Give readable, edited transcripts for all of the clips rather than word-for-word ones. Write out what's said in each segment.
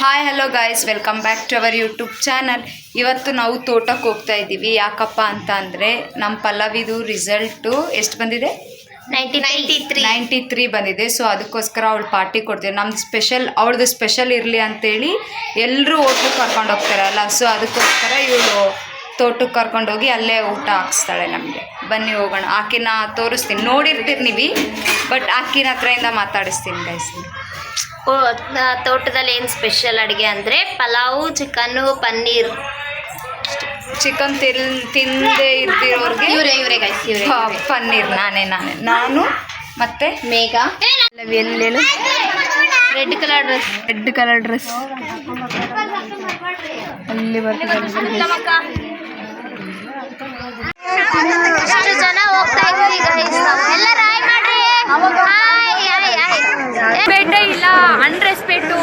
Hi hello guys, welcome back to our YouTube channel. ಇವತ್ತು ನಾವು ತೋಟಕ್ಕೆ ಹೋಗ್ತಾ ಇದ್ದೀವಿ. ಯಾಕಪ್ಪ ಅಂತ ಅಂದರೆ ನಮ್ಮ ಪಲ್ಲವಿದು ರಿಸಲ್ಟು ಎಷ್ಟು ಬಂದಿದೆ? 93 ಬಂದಿದೆ. ಸೊ ಅದಕ್ಕೋಸ್ಕರ ಅವಳು ಪಾರ್ಟಿ ಕೊಡ್ತೀವಿ. ನಮ್ದು ಸ್ಪೆಷಲ್, ಅವಳದು ಸ್ಪೆಷಲ್ ಇರಲಿ ಅಂತೇಳಿ ಎಲ್ಲರೂ ಹೋಟ್ಲಿಗೆ ಕರ್ಕೊಂಡು ಹೋಗ್ತಾರಲ್ಲ, ಸೊ ಅದಕ್ಕೋಸ್ಕರ ಇವಳು ತೋಟಕ್ಕೆ ಕರ್ಕೊಂಡೋಗಿ ಅಲ್ಲೇ ಊಟ ಹಾಕ್ಸ್ತಾಳೆ ನಮಗೆ. ಬನ್ನಿ ಹೋಗೋಣ. ಆಕಿನ ತೋರಿಸ್ತೀನಿ, ನೋಡಿರ್ತೀರಿ ನೀವು, ಬಟ್ ಆಕಿನ ಹತ್ರದಿಂದ ಮಾತಾಡಿಸ್ತೀನಿ ಗೈಸ್. ತೋಟದಲ್ಲಿ ಏನು ಸ್ಪೆಷಲ್ ಅಡುಗೆ ಅಂದರೆ ಪಲಾವು, ಚಿಕನ್ನು, ಪನ್ನೀರ್. ಚಿಕನ್ ತಿಂದೇ ಇರ್ದಿರೋರಿಗೆ ಇವರೇ ಪನ್ನೀರ್. ನಾನು ಮತ್ತೆ ಮೇಘ. ಎಲ್ಲೇಳು ರೆಡ್ ಕಲರ್ ಡ್ರೆಸ್ ಅಲ್ಲಿ ಬರ್ತಿದ್ದಾರೆ. ಎಷ್ಟು ಜನ ಹೋಗ್ತಾ ಇದ್ದೀವಿ ಗೈಸ್. ಎಲ್ಲ ರಾಯ್ ಮಾಡ್ರಿ. ರೆಸ್ಪೆಕ್ಟೇ ಇಲ್ಲ, ಅನ್ರೆಸ್ಪೆಕ್ಟು.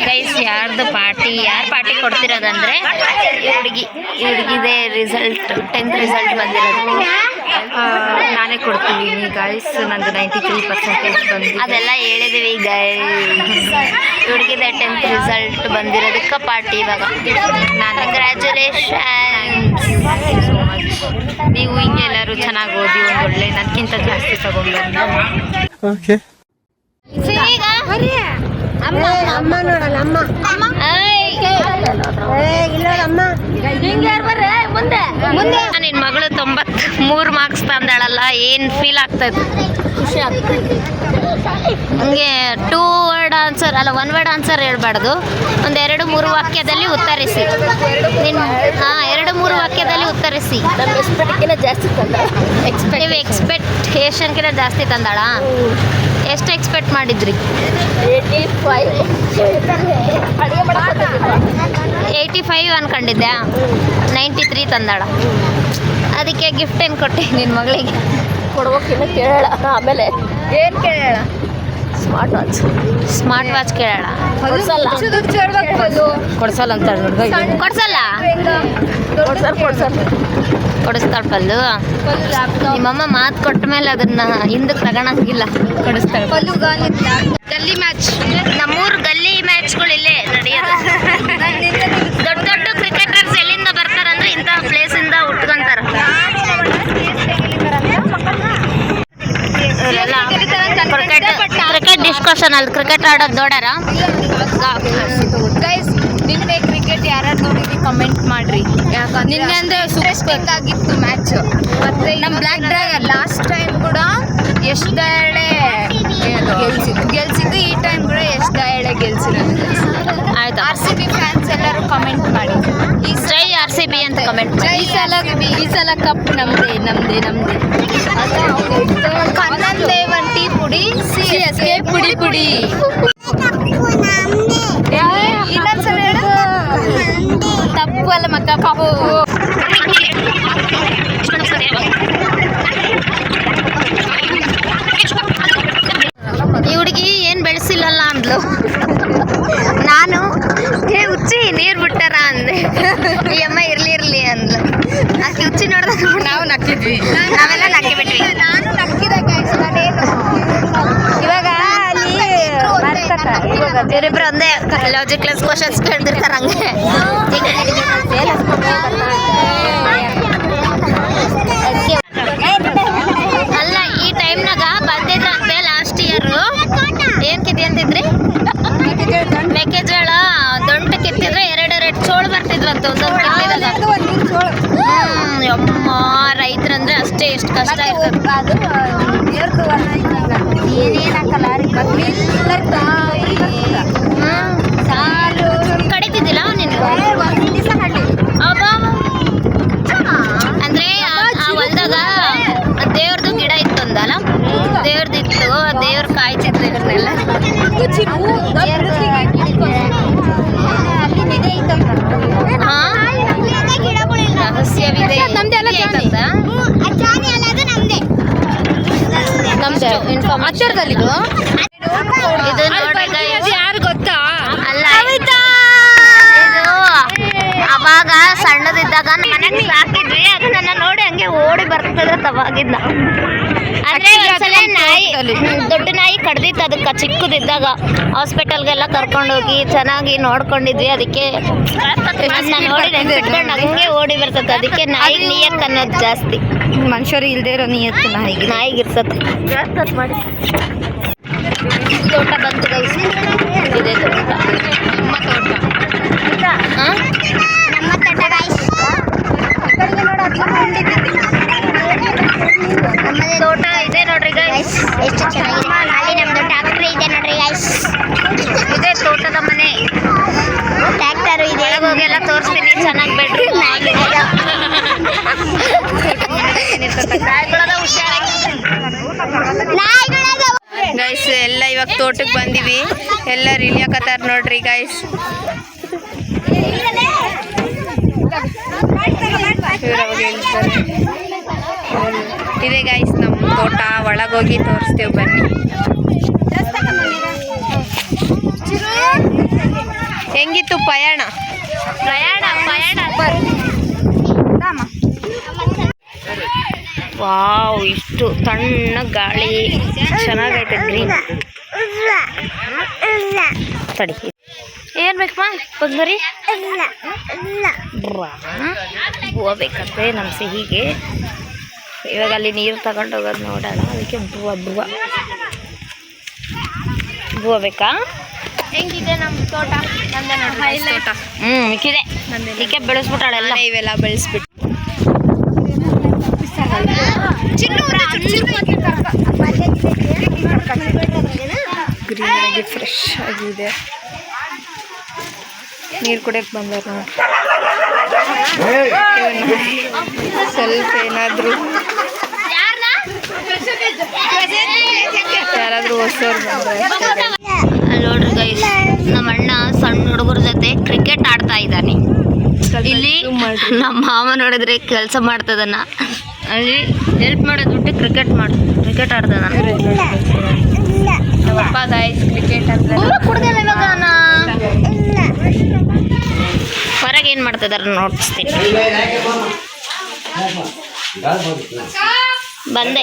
ಗೈಸ್, ಯಾರು ಪಾರ್ಟಿ ಕೊಡ್ತಿರೋದಂದ್ರೆ ಹುಡುಗಿದೆ ರಿಸಲ್ಟ್, 10th ರಿಸಲ್ಟ್ ಬಂದಿರೋದು. ನಾನೇ ಕೊಡ್ತೀನಿ ಗೈಸ್. ನಂದು 93% ಬಂದಿದೆ. ಅದೆಲ್ಲ ಹೇಳಿದೀವಿ ಗೈಸ್. ಹುಡುಗಿದೆ 10th ರಿಸಲ್ಟ್ ಬಂದಿರೋದಕ್ಕೆ ಪಾರ್ಟಿ ಇವಾಗ. ಕಂಗ್ರ್ಯಾಚುಲೇಷನ್. So much. ನೀವು ಹಿಂಗೆ ಎಲ್ಲರೂ ಚೆನ್ನಾಗಿ ಓದಿ ಒಂದು ಒಳ್ಳೆ ನನಗಿಂತ ಜಾಸ್ತಿ ತಗೊಂಡ್ಬಂದು. ಓಕೆ. ಈಗ ಅಮ್ಮ ನೋಡಲ್ಲ. ನಿನ್ ಮಗಳು 93 ಮಾರ್ಕ್ಸ್ ತಂದಾಳಲ್ಲ, ಏನ್ ಫೀಲ್ ಆಗ್ತದೆ? ಖುಷಿ ಆಗ್ತದೆ. ಹಂಗೆ 2 ವರ್ಡ್ ಆನ್ಸರ್ ಅಲ್ಲ, 1 ವರ್ಡ್ ಆನ್ಸರ್ ಹೇಳ್ಬಾರ್ದು. ಒಂದು 2-3 ವಾಕ್ಯದಲ್ಲಿ ಉತ್ತರಿಸಿ. 2-3 ವಾಕ್ಯದಲ್ಲಿ ಉತ್ತರಿಸಿ. ನೀವು ಎಕ್ಸ್ಪೆಕ್ಟೇಷನ್ಗಿಂತ ಜಾಸ್ತಿ ತಂದಾಳ. ಎಷ್ಟು ಎಕ್ಸ್ಪೆಕ್ಟ್ ಮಾಡಿದ್ರಿ? 85 ಅನ್ಕೊಂಡಿದ್ದೆ. 93 ತಂದಾಳ. ಅದಕ್ಕೆ ಗಿಫ್ಟ್ ಏನು ಕೊಟ್ಟೆ ನಿನ್ನ ಮಗಳಿಗೆ? ಕೊಡ್ಬೇಕಿನ್ನು ಕೇಳೋಣ. ಆಮೇಲೆ ಏನು ಕೇಳೋಣ? ಸ್ಮಾರ್ಟ್ ವಾಚ್ ಕೇಳೋಣ. ಕೊಡ್ಸಲ್ಲ ಅಂತ ಕೊಡಿಸ್ತಾಳೆ ಪಲ್ಲು. ನಿಮ್ಮಮ್ಮ ಮಾತು ಕೊಟ್ಟ ಮೇಲೆ ಅದನ್ನ ಹಿಂದಕ್ಕೆ ತಗೊಳಂಗಿಲ್ಲ, ಕೊಡಿಸ್ತಾಳೆ. ಗಲ್ಲಿ ಮ್ಯಾಚ್, ನಮ್ಮೂರು ಗಲ್ಲಿ ಮ್ಯಾಚ್ಗಳು ಇಲ್ಲೇ ನಡೆಯೋದು. ದೊಡ್ಡ ದೊಡ್ಡ ಕ್ರಿಕೆಟರ್ಸ್ ಎಲ್ಲಿಂದ ಬರ್ತಾರಂದ್ರೆ ಇಂಥ ಪ್ಲೇಸಿಂದ ಉಟ್ಕೊಂತಾರ. ಕ್ರಿಕೆಟ್ ಡಿಸ್ಕಷನ್ ಅಲ್ಲಿ ಕ್ರಿಕೆಟ್ ಆಡೋದು ನೋಡ್ಯಾರ ಗೈಸ್. ನಿನ್ನೆ ಕ್ರಿಕೆಟ್ ಯಾರು ನೋಡಿದ್ರಿ ಕಮೆಂಟ್ ಮಾಡ್ರಿ. ಯಾಕಂದ್ರೆ ನಿನ್ನೆ ಅಂದ್ರೆ ಸೂಪರ್ ಆಗಿತ್ತು ಮ್ಯಾಚ್. ಮತ್ತೆ ನಮ್ಮ ಬ್ಲ್ಯಾಕ್ ಡ್ರ್ಯಾಗನ್ ಲಾಸ್ಟ್ ಟೈಮ್ ಕೂಡ ಎಷ್ಟು ಎಳೆ ಗೆಲ್ಸಿದ್ದು, ಈ ಟೈಮ್ ಕೂಡ ಎಷ್ಟು ಎಳೆ ಗೆಲ್ಸಿರೋದು. ಆಯ್ತು. RCB ಫ್ಯಾನ್ಸ್ ಎಲ್ಲರೂ ಕಮೆಂಟ್ ಮಾಡಿ. ಈ ಜೈ RCB ಅಂತ ಕಮೆಂಟ್ ಮಾಡಿ. ಈ ಸಲ ಕಪ್ ನಮ್ದೇ. ಕನ್ನನ್ ದೇವನ್ ಟೀ ಪುಡಿ, CSK ಪುಡಿ. ಇನ್ನೊಂದ್ಸಲ ಹೇಳು. ತಪ್ಪು ಅಲ್ಲ ಮಕ್ಕ, ಕಪ್ಪು. ಈ ಹುಡುಗಿ ಏನು ಬೆಳೆಸಿಲ್ಲಲ್ಲ ಅಂದ್ಲು. ನಾನು ಹುಚ್ಚಿ ನೀರು ಬಿಟ್ಟಾರ ಅಂದೆ. ಈ ಅಮ್ಮ ಇರ್ಲಿ ಅಂದ್ಲು. ಆಕೆ ಹುಚ್ಚಿ ನೋಡಿದಾಗ ನಾವು ನಕ್ಕಿದ್ವಿ, ನಾವೆಲ್ಲ ನಕ್ಕಿ ಬಿಟ್ವಿ. ನಾನು ನಕ್ಕಿದ ಗೈಸ್. ನಾನೇನು ಇವಾಗ ಇವರಿಬ್ರು ಒಂದೇ ಲಾಜಿಕ್ಲೆಸ್ ಕ್ವಶನ್ಸ್ ಕೇಳ್ತಿರ್ತಾರ ಹಂಗೆ. ಅಲ್ಲ, ಈ ಟೈಮ್ನಾಗ ಬಂದಿದ್ರಂತೆ ಲಾಸ್ಟ್ ಇಯರ್. ಏನ್ ಕಿತ್ತಿ ಅಂತಿದ್ರಿ? ಮೆಕ್ಕೆಜೋಳ ದೊಡ್ಡ ಕಿತ್ತಿದ್ರೆ 2 ಚೋಳು ಬರ್ತಿದ್ವಂತ ಒಂದೊಂದು ಕಿತ್ತಿದಾಗ. ಅಮ್ಮ, ರೈತರಂದ್ರೆ ಅಷ್ಟೇ ಎಷ್ಟು ಕಷ್ಟ ಇರ್ತದೆ. ಕಡಿತಿದ್ದಿಲ್ಲ ನೀನು? ಅಂದ್ರೆ ಆ ಹೊಲ್ದಾಗ ದೇವ್ರದ್ದು ಗಿಡ ಇತ್ತು ಅಂದಲ್ಲ, ದೇವ್ರದಿತ್ತು. ದೇವ್ರ ಕಾಯ್ತಿದ್ರು ಇವ್ರನ್ನೆಲ್ಲ. ರಹಸ್ಯವಿದೆ. ಇದು ನೋಡಿ ಯಾರು ಗೊತ್ತಾ? ಅಲ್ಲ, ಇದು ಅವಾಗ ಸಣ್ಣದಿದ್ದ ಚಿಕ್ಕದಿದ್ದಾಗ ಮನೆಗೆ ಸಾಕಿದ್ವಿ, ಅದು ನನ್ನ ನೋಡಿ ಹಂಗೆ ಓಡಿ ಬರ್ತದೆ ತವಾಗಿದ್ದ. ಅಂದ್ರೆ ಒಂದ್ಸಲ ನಾಯಿ, ದೊಡ್ಡ ನಾಯಿ ಕಡ್ದಿತ್ತು ಅದಕ್ಕೆ ಚಿಕ್ಕದಿದ್ದಾಗ. ಹಾಸ್ಪಿಟಲ್ಗೆಲ್ಲ ಕರ್ಕೊಂಡೋಗಿ ಚೆನ್ನಾಗಿ ನೋಡ್ಕೊಂಡಿದ್ವಿ. ಅದಕ್ಕೆ ನೋಡಿ ನೆನ್ಪಿಟ್ಕೊಂಡು ಹಂಗೆ ಓಡಿ ಬರ್ತದೆ. ಅದಕ್ಕೆ ನಾಯಿಗೆ ನಿಯತ್ ಅನ್ನೋದು ಜಾಸ್ತಿ. ಮನುಷ್ಯರು ಇಲ್ಲದೆ ಇರೋ ನಿಯತ್ತು ನಾಯಿಗಿರ್ತದೆ. ಮಾಡಿ ತೋಟ ಬಂತು ಗೈಸ್. ಇದೆ ತೋಟ, ನಮ್ಮ ತೋಟ. ನಮ್ಮ ತೋಟ ಗೈಸ್. ತೋಟ ಇದೆ ನೋಡ್ರಿ ಗೈಸ್, ಎಷ್ಟು ಚೆನ್ನಾಗಿದೆ. ಅಲ್ಲಿ ನಮ್ದು ಟ್ರ್ಯಾಕ್ಟರ್ ಇದೆ ನೋಡ್ರಿ ಗೈಸ್. ಇದೆ ತೋಟದ ಮನೆ, ಟ್ರ್ಯಾಕ್ಟರ್ ಇದೆ. ಹೋಗೆಲ್ಲ ತೋರಿಸ್ತೀನಿ, ಚೆನ್ನಾಗಿ ಬೆಡ್ರೂಮ್ ಗೈಸ್. ಎಲ್ಲ ಇವಾಗ ತೋಟಕ್ಕೆ ಬಂದಿವಿ, ಎಲ್ಲ ಇಳಿಯಕತ್ತಾರ ನೋಡ್ರಿ ಗೈಸ್. ಇದೆ ಗೈಸ್ ನಮ್ಮ ತೋಟ. ಒಳಗೋಗಿ ತೋರಿಸ್ತೇವೆ ಬನ್ನಿ. ಹೆಂಗಿತ್ತು ಪಯಣ? ವಾವ್, ಇಷ್ಟು ತಣ್ಣ ಗಾಳಿ, ಚೆನ್ನಾಗೈತೆ. ಗ್ರೀನ್ ತಡಿ, ಏನ್ ಬೇಕಮ್ಮ ಬಂದ್ಬರಿ? ಹೂವು ಬೇಕಂತೆ ನಮ್ಮ ಸಿಹಿಗೆ. ಇವಾಗ ಅಲ್ಲಿ ನೀರು ತಗೊಂಡೋಗೋದು ನೋಡೋಣ. ಅದಕ್ಕೆ ಹೂವು ಬೇಕಾ? ಹೆಂಗಿದೆ ನಮ್ಮ ತೋಟ? ನಂದೇ ನೋಡ್ರಿ ತೋಟ. ಮಿಕ್ಕಿದೆ ಇದಕ್ಕೆ ಬೆಳೆಸ್ಬಿಟ್ಟಾಳೆಲ್ಲ. ಇವೆಲ್ಲ ಬೆಳೆಸ್ಬಿಟ್ಟು ಗ್ರೀನ್ ಆಗಿ ಫ್ರೆಶ್ ಆಗಿದೆ. ನೀರು ಕುಡಿಯಕ್ಕೆ ಬಂದವ್ರು ನೋಡಿ. ಸ್ವಲ್ಪ ಏನಾದರೂ ಯಾರಾದರೂ ಹೊಸವ್ರು ಬಂದರೆ ನೋಡ್ರಿ ಗೈಸ್. ನಮ್ಮ ಅಣ್ಣ ಸಣ್ಣ ಹುಡುಗರ ಜೊತೆ ಕ್ರಿಕೆಟ್ ಆಡ್ತಾ ಇದ್ದಾನೆ. ಇಲ್ಲಿ ನಮ್ಮ ಮಾವ ನೋಡಿದ್ರೆ ಕೆಲಸ ಮಾಡ್ತದನ್ನ, ಅಲ್ಲಿ ಹೆಲ್ಪ್ ಮಾಡೋದು ಬಿಟ್ಟು ಕ್ರಿಕೆಟ್ ಆಡ್ತದ. ನಮ್ಮಪ್ಪ ಗೈಸ್ ಕ್ರಿಕೆಟ್ ಕುಡ್ದಲ್ಲ ಇವಾಗ. ಹೊರಗೆ ಏನು ಮಾಡ್ತಿದಾರ ನೋಡಿಸ್ತೀನಿ. ಬಂದೆ.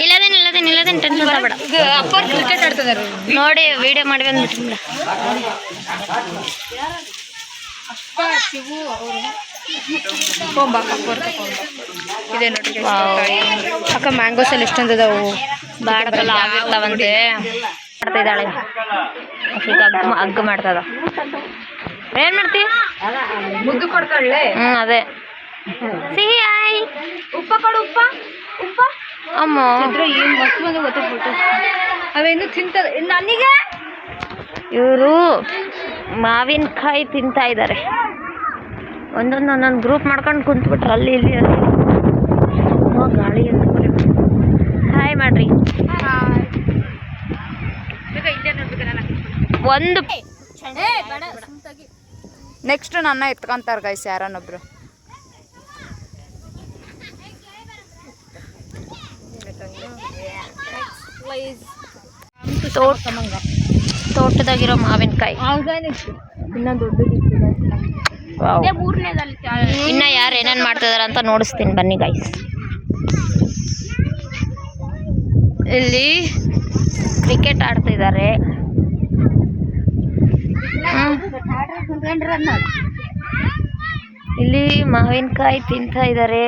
ಇಲ್ಲದೇನು ಟೆನ್ಷನ್ ಮಾಡಬೇಡ. ಅಪ್ಪ ಕ್ರಿಕೆಟ್ ಆಡ್ತಿದಾರೆ ನೋಡಿ, ವಿಡಿಯೋ ಮಾಡಿ ಬಂದ್ಬಿಟ್ಟು. ಇದೆ ನೋಡಿ ಅಕ್ಕ. ಮ್ಯಾಂಗೋಸ್ ಎಲ್ಲ ಎಷ್ಟೊಂದಿದಾವು. ಬಾಡಕಲ್ಲ ಆಗಿರ್ತಾವಂತೆ. ಮಾಡ್ತಾ ಇದ್ದಾಳೆ ಅಗ್ಗ ಮಾಡ್ತದ. ಏನ್ ಮಾಡ್ತಿ? ಮುದ್ದು ಕೊಡ್ತಾಳೆ. ಅದೇ ಸಿಹಿ. ಆಯ್ ಉಪ್ಪ ಕೊಡು. ಉಪ್ಪ ಅಮ್ಮ ಏನು ಮಸ್ತ್ ಬಂದು ಗೊತ್ತಾಗ್ಬಿಟ್ಟು ಅವೇನು ತಿಂತದ. ನನಗೆ ಇವರು ಮಾವಿನಕಾಯಿ ತಿಂತಾ ಇದ್ದಾರೆ. ಒಂದೊಂದು ಗ್ರೂಪ್ ಮಾಡ್ಕೊಂಡು ಕುಂತ್ಬಿಟ್ರೆ ಅಲ್ಲಿ ಇಲ್ಲಿ ಗಾಳಿ ಅಂತ. ಹಾಯ್ ಮಾಡ್ರಿ. ಒಂದು ನೆಕ್ಸ್ಟ್ ನನ್ನ ಎತ್ಕೊಂತಾರ ಗೈಸ್ ಯಾರನ್ನೊಬ್ರು. ತೋಟದಾಗಿರೋ ಮಾವಿನಕಾಯಿ ಇನ್ನ ದೊಡ್ಡದಿತ್ತು. ಇನ್ನ ಯಾರು ಏನೇನು ಮಾಡ್ತಿದಾರ ಅಂತ ನೋಡಿಸ್ತೀನಿ ಬನ್ನಿ ಗೈಸ್. ಇಲ್ಲಿ ಕ್ರಿಕೆಟ್ ಆಡ್ತಿದ್ದಾರೆ. ಇಲ್ಲಿ ಮಾವಿನಕಾಯಿ ತಿಂತಾ ಇದ್ದಾರೆ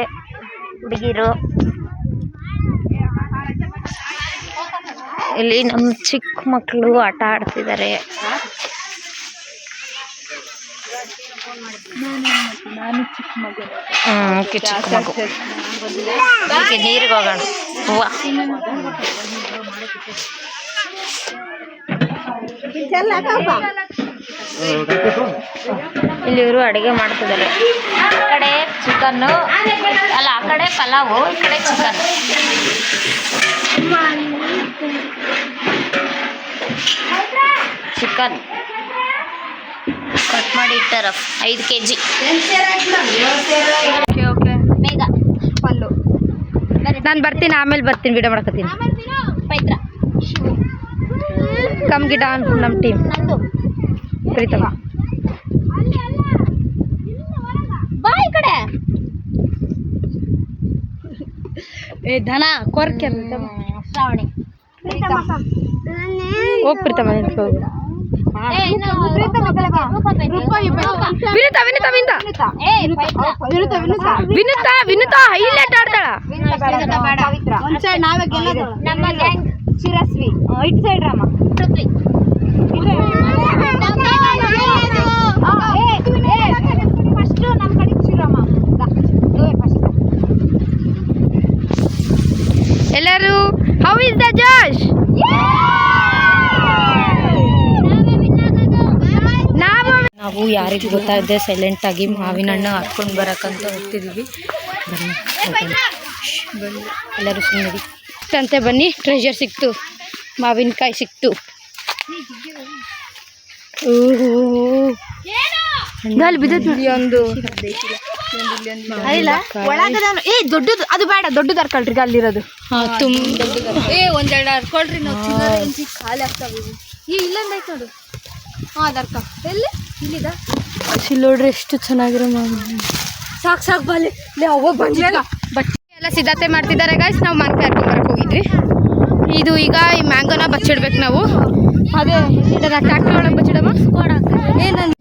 ಹುಡುಗಿರು. ಇಲ್ಲಿ ನಮ್ಮ ಚಿಕ್ಕ ಮಕ್ಕಳು ಆಟ ಆಡ್ತಿದ್ದಾರೆ. ಚಿಕ್ಕ ಮಗು. ನೀರಿಗೆ ಹೋಗೋಣ. ಹೂವ ಇಲ್ಲಿ ಇವರು ಅಡುಗೆ ಮಾಡ್ತಿದ್ದಾರೆ. ಆ ಕಡೆ ಚಿಕನ್ನು ಅಲ್ಲ, ಆ ಕಡೆ ಪಲಾವು, ಈ ಕಡೆ ಚಿಕನ್. ಚಿಕನ್ ಕಟ್ ಮಾಡಿ ಇಟ್ಟಾರ 5 kg. ಬೇಗ ಪಲ್ಲು. ನಾನು ಬರ್ತೀನಿ, ಆಮೇಲೆ ಬರ್ತೀನಿ, ವಿಡಿಯೋ ಮಾಡ್ಕೊತೀನಿ. ಪೈತ್ರ ಕಮ್ ಗಿಡ ನಮ್ಮ ಟೀಮ್ ನಂದು ಪ್ರೀತಮ. ಏ ದನ ಕೊರ್ಕೆ ಶ್ರಾವಣಿ ಹೋಗ್ ಪ್ರೀತಮ್ಮ ನಿಂತ್ಕೋ. ವಿನುತಾ ಹೈಲೈಟ್ ಆಡ್ತಾಳ. ನಮ್ಮ ಗ್ಯಾಂಗ್ ಶಿರಸ್ವಿ ಇಟ್ ಸೈಡ್ ರಾಮ ಪೃಥ್ವಿ ಫಸ್ಟ್ ನಮ್ಮ ಕಡೆ ಶಿವರಾಮ ಎಲ್ಲರೂ ಹೌ ಇಸ್ ದ ಜೋಶ್? ನಾವು ಯಾರಿಗೂ ಗೊತ್ತಾಗದೆ ಸೈಲೆಂಟ್ ಆಗಿ ಮಾವಿನ ಹಣ್ಣು ಹಾಕ್ಕೊಂಡು ಬರಕ್ಕಂತ ಹೋಗ್ತಿದ್ದೀವಿ. ಬನ್ನಿ ಎಲ್ಲರೂ ಸುಮ್ಮನೆ ಅಂತೆ ಬನ್ನಿ. ಟ್ರೆಷರ್ ಸಿಕ್ತು, ಮಾವಿನಕಾಯಿ ಸಿಕ್ತು. ಒಂದು ಏ ದೊಡ್ಡದು ಅದು ಬೇಡ, ದೊಡ್ಡದು ಅರ್ಕೊಳ್ರಿ ಅಲ್ಲಿರೋದು. ಒಂದೆರಡು ಹರ್ಕೊಳ್ರಿ ನಾವು ಖಾಲಿ ಆಗ್ತಾವ ಇಲ್ಲೊಂದು ಐತೆ ನೋಡು. ಅದು ಅರ್ಕ ಎಲ್ಲಿ ಇಲ್ಲಿದ ನೋಡ್ರಿ ಎಷ್ಟು ಚೆನ್ನಾಗಿರೋ ಮಾವಿನ. ಸಾಕು ಬಾಲಿ ಅವ್ವ ಬಂದಿಲ್ಲ. ಬಟ್ಟೆ ಎಲ್ಲ ಸಿದ್ಧತೆ ಮಾಡ್ತಿದ್ದಾರೆ ಗಾಯ್ಸ್. ನಾವು ಮಾವಿನಕಾಯಿ ಹರ್ಕೊಂಬರಕ್ಕೆ ಹೋಗಿದ್ವಿ. ಇದು ಈಗ ಈ ಮ್ಯಾಂಗೋನ ಬಚ್ಚಿಡ್ಬೇಕು ನಾವು. ಅದೇ ಟ್ಯಾಕ್ಟ್ರಿ ಒಳಗೆ ಬಚ್ಚಿಡಮ್ಮ. ಏನಂತ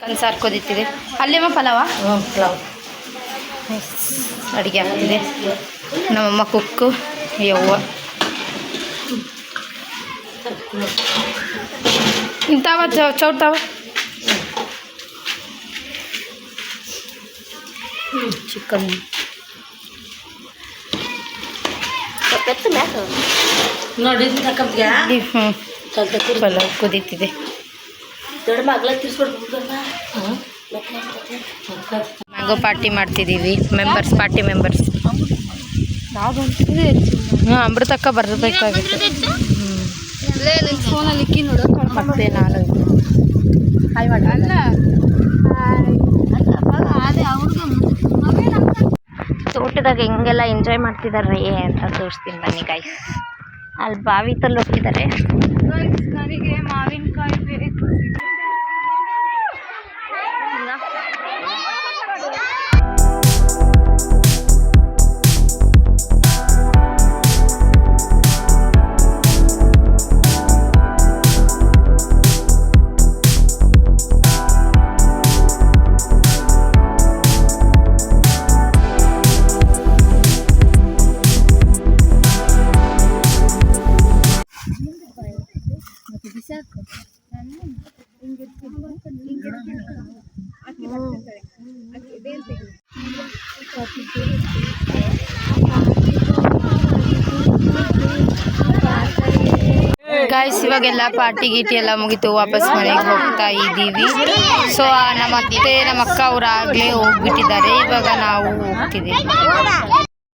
ಕನ್ಸಾರ್ಕೋದಿತ್ತಿದೆ. ಅಲ್ಲೇಮ್ಮ ಪಲಾವ ಅಡುಗೆ ಆಗ್ತಿದೆ. ನಮ್ಮಮ್ಮ ಕುಕ್ಕು. ಯವ್ವ ಇಂಥವ ಚೌಡ್ತಾವ. ಚಿಕನ್ ಪಲಾವ್ ಕುದೀತಿದೆ. ಮ್ಯಾಂಗೋ ಪಾರ್ಟಿ ಮಾಡ್ತಿದ್ದೀವಿ. Party members. ಅಮೃತಕ್ಕ ಬರಬೇಕಾಗಿತ್ತು. ಮತ್ತೆ ನಾನು ತೋಟದಾಗ ಹೆಂಗೆಲ್ಲ ಎಂಜಾಯ್ ಮಾಡ್ತಿದಾರೆ ಅಂತ ತೋರಿಸ್ತೀನಿ ಬನ್ನಿ ಗಾಯ್ಸ್. ಅಲ್ಲಿ ಬಾವಿ ತಲ್ಲಿ ಹೋಗ್ತಿದ್ದಾರೆ. ನನಗೆ ಮಾವಿನಕಾಯಿ ಬೇಕು. ಗಾಯ್ಸ್ ಇವಾಗೆಲ್ಲ ಪಾರ್ಟಿ ಗೀಟಿ ಎಲ್ಲ ಮುಗಿತು. ವಾಪಸ್ ಮನೆಗೆ ಹೋಗ್ತಾ ಇದ್ದೀವಿ. ಸೊ ನಮ್ಮ ಅತ್ತೆ ನಮ್ಮ ಅಕ್ಕ ಅವ್ರು ಆಗಲೇ ಹೋಗ್ಬಿಟ್ಟಿದ್ದಾರೆ. ಇವಾಗ ನಾವು ಹೋಗ್ತಿದ್ದೀವಿ.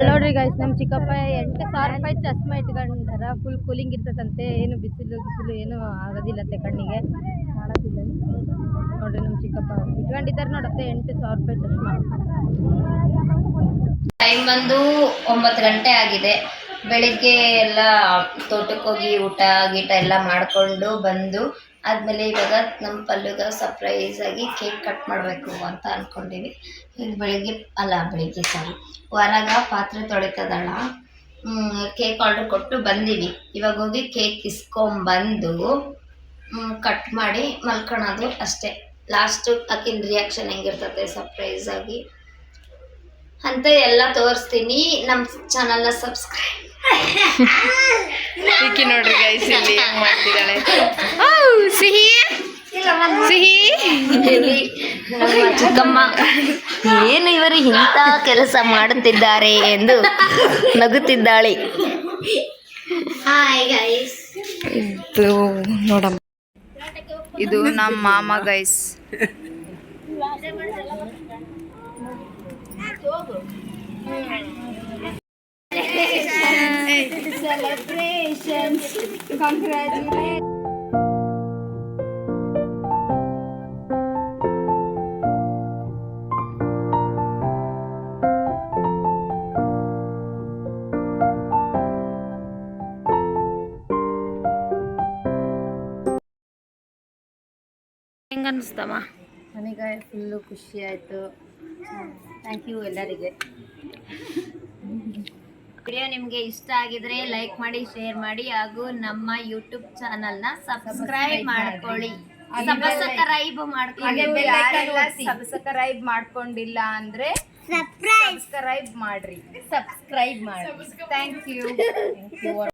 ನೋಡ್ರಿ ಗಾಯ್ಸ್, ನಮ್ಮ ಚಿಕ್ಕಪ್ಪ 8,000 ರೂಪಾಯಿ ಚಸ್ಮಾ ಇಟ್ಕೊಂಡಾರ. Full cooling ಇರ್ತದಂತೆ. ಏನು ಬಿಸಿಲು ಏನು ಆಗೋದಿಲ್ಲಂತೆ ಕಣ್ಣಿಗೆ ಕಾಣೋದಿಲ್ಲ. ನೋಡ್ರಿ ನಮ್ಮ ಚಿಕ್ಕಪ್ಪ ಇಟ್ಕೊಂಡಿದ್ದಾರೆ ನೋಡತ್ತೆ 8,000 ರೂಪಾಯಿ ಚಸ್ಮಾ. ಟೈಮ್ ಬಂದು 9 ಗಂಟೆ ಆಗಿದೆ. ಬೆಳಿಗ್ಗೆ ಎಲ್ಲ ತೋಟಕ್ಕೆ ಹೋಗಿ ಊಟ ಗೀಟ ಎಲ್ಲ ಮಾಡಿಕೊಂಡು ಬಂದು ಆದಮೇಲೆ ಇವಾಗ ನಮ್ಮ ಪಲ್ಲುಗ ಸರ್ಪ್ರೈಸ್ ಆಗಿ ಕೇಕ್ ಕಟ್ ಮಾಡಬೇಕು ಅಂತ ಅಂದ್ಕೊಂಡಿವಿ. ಈಗ ಬೆಳಿಗ್ಗೆ ಹೊರಗ ಪಾತ್ರೆ ತೊಳಿತದಳ, ಕೇಕ್ ಆರ್ಡ್ರ್ ಕೊಟ್ಟು ಬಂದೀವಿ. ಇವಾಗ ಹೋಗಿ ಕೇಕ್ ಇಸ್ಕೊಂಬಂದು ಕಟ್ ಮಾಡಿ ಮಲ್ಕೊಳೋದು ಅಷ್ಟೇ. ಲಾಸ್ಟು ಆಕಿನ ರಿಯಾಕ್ಷನ್ ಹೆಂಗಿರ್ತದೆ ಸರ್ಪ್ರೈಸ್ ಆಗಿ ಅಂತ ಎಲ್ಲ ತೋರಿಸ್ತೀನಿ. ನಮ್ಮ ಚಾನಲ್ನ ಸಬ್ಸ್ಕ್ರೈಬ್ ಈಕಿ ನೋಡ್ರಿ ಗೈಸ್ ಇಲ್ಲಿ ಹೆಂಗ್ ಮಾಡ್ತಿದ್ದಾಳೆ. ಸಿಹಿ ಸಿಹಿ ನಮ್ಮ ಚಿಕ್ಕಮ್ಮ ಏನು ಇವರು ಇಂಥ ಕೆಲಸ ಮಾಡುತ್ತಿದ್ದಾರೆ ಎಂದು ನಗುತ್ತಿದ್ದಾಳೆ. ಹಾಯ್ ಗೈಸ್, ಇದು ನೋಡಮ್ಮ, ಇದು ನಮ್ಮ ಮಾಮ ಗೈಸ್. ಹೆಂಗ ಅನಿಸ್ತಮ್ಮ? ನನಗೆ ಫುಲ್ಲು ಖುಷಿ ಆಯಿತು. ಥ್ಯಾಂಕ್ ಯು ಎಲ್ಲರಿಗೆ. ವಿಡಿಯೋ ನಿಮಗೆ ಇಷ್ಟ ಆಗಿದ್ರೆ ಲೈಕ್ ಮಾಡಿ, ಶೇರ್ ಮಾಡಿ ಹಾಗೂ ನಮ್ಮ ಯೂಟ್ಯೂಬ್ ಚಾನಲ್ನ ಸಬ್ಸ್ಕ್ರೈಬ್ ಮಾಡ್ಕೊಳ್ಳಿ. ಸಬ್ಸ್ಕ್ರೈಬ್ ಮಾಡ್ಕೊಂಡಿಲ್ಲ ಅಂದ್ರೆ ಸಬ್ಸ್ಕ್ರೈಬ್ ಮಾಡ್ರಿ. Thank you.